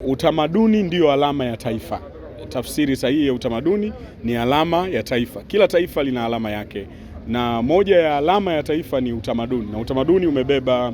utamaduni ndio alama ya taifa. Tafsiri sahihi ya utamaduni ni alama ya taifa. Kila taifa lina alama yake, na moja ya alama ya taifa ni utamaduni, na utamaduni umebeba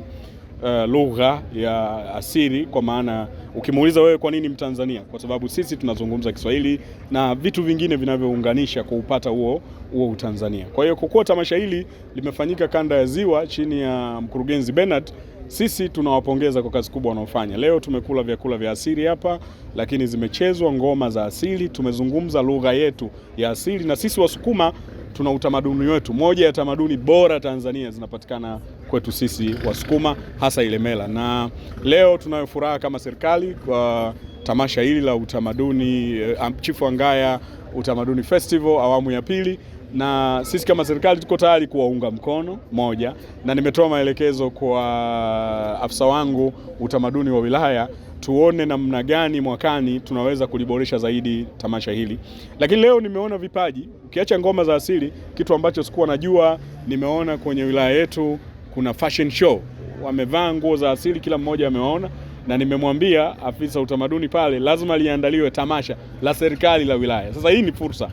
lugha ya asili. Kwa maana ukimuuliza wewe kwa nini Mtanzania, kwa sababu sisi tunazungumza Kiswahili na vitu vingine vinavyounganisha kuupata huo Utanzania. Kwa hiyo kwa kuwa tamasha hili limefanyika kanda ya Ziwa chini ya mkurugenzi Bernard, sisi tunawapongeza kwa kazi kubwa wanaofanya. Leo tumekula vyakula vya asili hapa, lakini zimechezwa ngoma za asili, tumezungumza lugha yetu ya asili, na sisi Wasukuma tuna utamaduni wetu. Moja ya tamaduni bora Tanzania zinapatikana kwetu sisi Wasukuma, hasa Ilemela. Na leo tunayo furaha kama serikali kwa tamasha hili la utamaduni Chifu Wangaya Utamaduni Festival awamu ya pili, na sisi kama serikali tuko tayari kuwaunga mkono moja, na nimetoa maelekezo kwa afisa wangu utamaduni wa wilaya tuone namna gani mwakani tunaweza kuliboresha zaidi tamasha hili. Lakini leo nimeona vipaji, ukiacha ngoma za asili, kitu ambacho sikuwa najua, nimeona kwenye wilaya yetu kuna fashion show. Wamevaa nguo za asili, kila mmoja ameona, na nimemwambia afisa utamaduni pale lazima liandaliwe tamasha la serikali la wilaya. Sasa hii ni fursa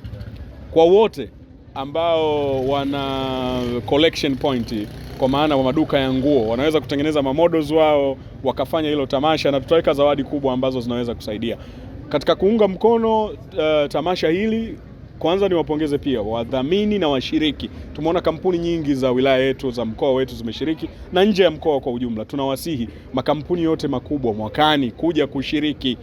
kwa wote ambao wana collection point, kwa maana wa maduka ya nguo wanaweza kutengeneza models wao wakafanya hilo tamasha, na tutaweka zawadi kubwa ambazo zinaweza kusaidia katika kuunga mkono tamasha hili. Kwanza niwapongeze pia wadhamini na washiriki. Tumeona kampuni nyingi za wilaya yetu, za mkoa wetu zimeshiriki, na nje ya mkoa kwa ujumla. Tunawasihi makampuni yote makubwa mwakani kuja kushiriki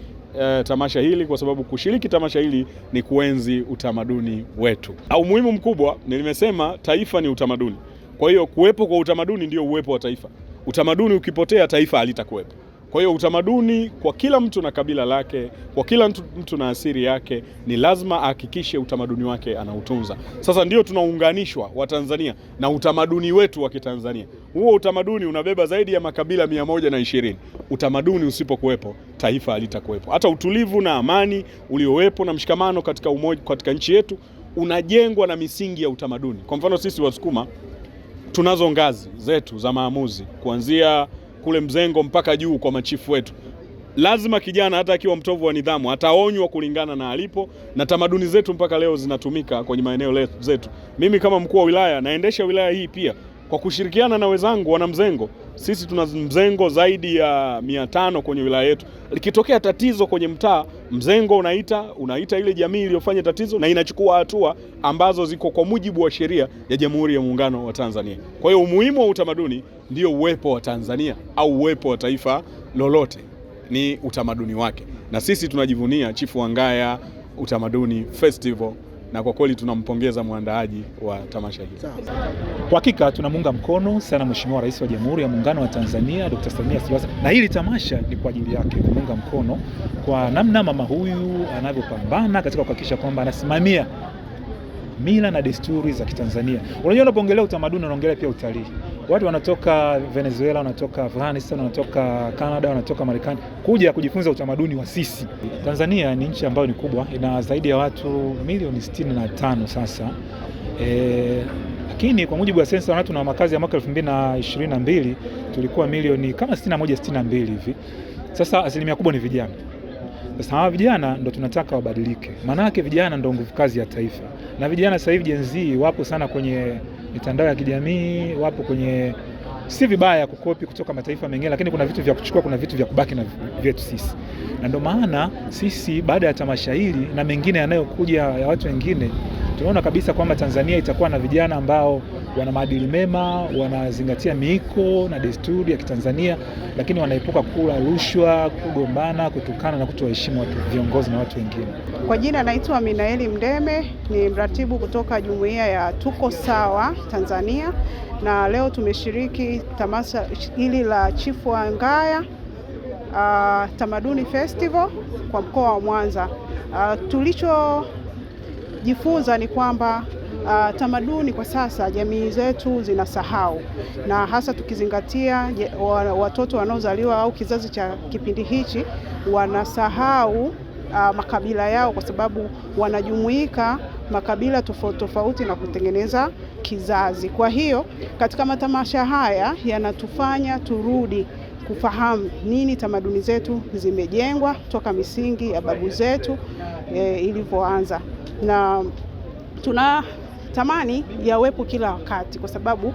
tamasha hili, kwa sababu kushiriki tamasha hili ni kuenzi utamaduni wetu. Umuhimu mkubwa, nilimesema taifa ni utamaduni. Kwa hiyo kuwepo kwa utamaduni ndio uwepo wa taifa. Utamaduni ukipotea, taifa halitakuwepo. Kwa hiyo utamaduni kwa kila mtu na kabila lake, kwa kila mtu na asili yake, ni lazima ahakikishe utamaduni wake anautunza. Sasa ndio tunaunganishwa Watanzania na utamaduni wetu wa Kitanzania. Huo utamaduni unabeba zaidi ya makabila 120. Utamaduni usipokuwepo, taifa halitakuwepo. Hata utulivu na amani uliowepo na mshikamano katika umoja katika nchi yetu unajengwa na misingi ya utamaduni. Kwa mfano sisi Wasukuma tunazo ngazi zetu za maamuzi, kuanzia kule mzengo mpaka juu kwa machifu wetu. Lazima kijana hata akiwa mtovu wa nidhamu ataonywa kulingana na alipo, na tamaduni zetu mpaka leo zinatumika kwenye maeneo zetu. Mimi kama mkuu wa wilaya naendesha wilaya hii pia kwa kushirikiana na wenzangu wana mzengo. Sisi tuna mzengo zaidi ya 500 kwenye wilaya yetu. Likitokea tatizo kwenye mtaa, mzengo unaita ile jamii iliyofanya tatizo na inachukua hatua ambazo ziko kwa mujibu wa sheria ya Jamhuri ya Muungano wa Tanzania. Kwa hiyo umuhimu wa utamaduni ndio uwepo wa Tanzania au uwepo wa taifa lolote, ni utamaduni wake. Na sisi tunajivunia Chifu Wangaya Utamaduni Festival, na kwa kweli tunampongeza mwandaaji wa tamasha hili. Kwa hakika tunamuunga mkono sana Mheshimiwa Rais wa Jamhuri ya Muungano wa Tanzania Dr. Samia Suluhu Hassan, na hili tamasha ni kwa ajili yake. Tunamuunga mkono kwa namna mama huyu anavyopambana katika kuhakikisha kwamba anasimamia mila na desturi za Kitanzania. Unajua, unapoongelea utamaduni unaongelea pia utalii. Watu wanatoka Venezuela, wanatoka Afghanistan, wanatoka Canada, wanatoka Marekani kuja kujifunza utamaduni wa sisi. Tanzania ni nchi ambayo ni kubwa, ina zaidi ya watu milioni 65 sasa. Lakini kwa mujibu wa sensa watu na makazi ya mwaka 2022 tulikuwa milioni kama 61-62 hivi. Sasa asilimia kubwa ni vijana. Sasa hawa vijana ndo tunataka wabadilike. Maana yake vijana ndo nguvu kazi ya taifa. Na vijana sasa hivi Gen Z wapo sana kwenye mitandao ya kijamii, wapo kwenye, si vibaya kukopi kutoka mataifa mengine, lakini kuna vitu vya kuchukua, kuna vitu vya kubaki na vyetu sisi. Na ndio maana sisi baada ya tamasha hili na mengine yanayokuja ya watu wengine, tunaona kabisa kwamba Tanzania itakuwa na vijana ambao wana maadili mema, wanazingatia miiko na desturi ya Kitanzania, lakini wanaepuka kula rushwa, kugombana, kutukana na kutoheshimu watu, viongozi na watu wengine. Kwa jina naitwa Minaeli Mdeme, ni mratibu kutoka Jumuiya ya Tuko Sawa Tanzania, na leo tumeshiriki tamasha hili la Chifu Wangaya Tamaduni Festival kwa mkoa wa Mwanza. Tulichojifunza ni kwamba tamaduni kwa sasa jamii zetu zinasahau, na hasa tukizingatia watoto wanaozaliwa au kizazi cha kipindi hichi wanasahau makabila yao, kwa sababu wanajumuika makabila tofauti tofauti na kutengeneza kizazi. Kwa hiyo katika matamasha haya yanatufanya turudi kufahamu nini tamaduni zetu zimejengwa toka misingi ya babu zetu ilivyoanza, na tunatamani yawepo kila wakati, kwa sababu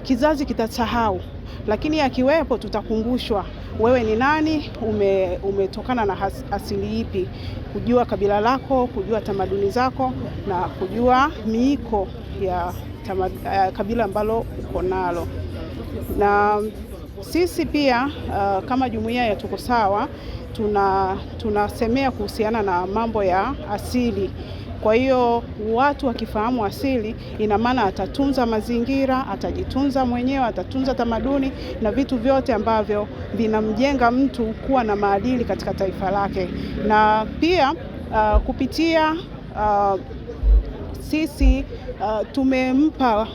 kizazi kitasahau, lakini yakiwepo tutakumbushwa wewe ni nani, umetokana na asili ipi, kujua kabila lako, kujua tamaduni zako na kujua miiko ya kabila ambalo uko nalo. Na sisi pia kama jumuiya ya Tuko Sawa tunasemea kuhusiana na mambo ya asili. Kwa hiyo watu wakifahamu asili, ina maana atatunza mazingira, atajitunza mwenyewe, atatunza tamaduni na vitu vyote ambavyo vinamjenga mtu kuwa na maadili katika taifa lake. Na pia kupitia sisi tumempa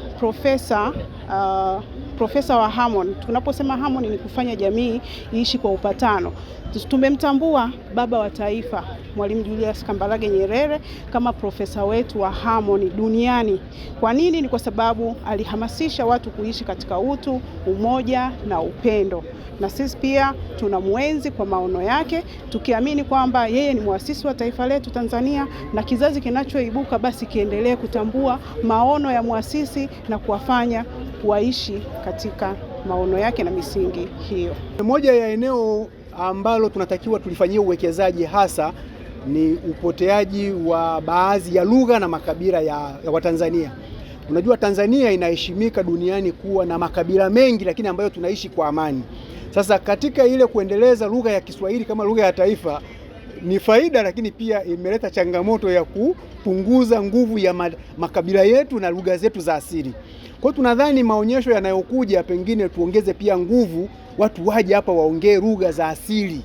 profesa wa Harmony. Tunaposema Harmony ni kufanya jamii iishi kwa upatano. Tumemtambua baba wa taifa Mwalimu Julius Kambarage Nyerere kama profesa wetu wa Harmony duniani. Kwa nini? Ni kwa sababu alihamasisha watu kuishi katika utu, umoja na upendo. Na sisi pia tunamuenzi kwa maono yake, tukiamini kwamba yeye ni muasisi wa taifa letu Tanzania, na kizazi kinachoibuka basi kiendelee kutambua maono ya muasisi na kuwafanya waishi katika maono yake na misingi hiyo. Moja ya eneo ambalo tunatakiwa tulifanyie uwekezaji hasa ni upoteaji wa baadhi ya lugha na makabila ya Watanzania. Unajua Tanzania inaheshimika duniani kuwa na makabila mengi, lakini ambayo tunaishi kwa amani. Sasa katika ile kuendeleza lugha ya Kiswahili kama lugha ya taifa ni faida, lakini pia imeleta changamoto ya kupunguza nguvu ya makabila yetu na lugha zetu za asili. Kwa hiyo tunadhani maonyesho yanayokuja pengine tuongeze pia nguvu, watu waje hapa waongee lugha za asili,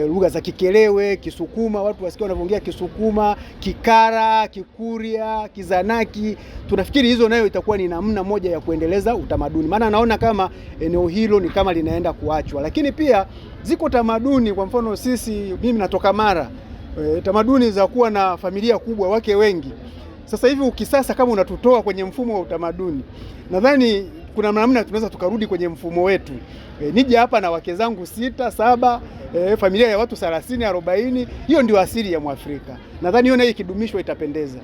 lugha za Kikelewe, Kisukuma, watu wasikie wanavyoongea Kisukuma, Kikara, Kikuria, Kizanaki. Tunafikiri hizo nayo itakuwa ni namna moja ya kuendeleza utamaduni. Maana naona kama eneo hilo ni kama linaenda kuachwa. Lakini pia ziko tamaduni, kwa mfano mimi natoka Mara, tamaduni za kuwa na familia kubwa, wake wengi. Sasa hivi ukisasa kama unatutoa kwenye mfumo wa utamaduni, nadhani kuna namna tunaweza tukarudi kwenye mfumo wetu. Nije hapa na wake zangu 6, 7, familia ya watu 30, 40, hiyo ndio asili ya Mwafrika. Nadhani hiyo nayo ikidumishwa itapendeza.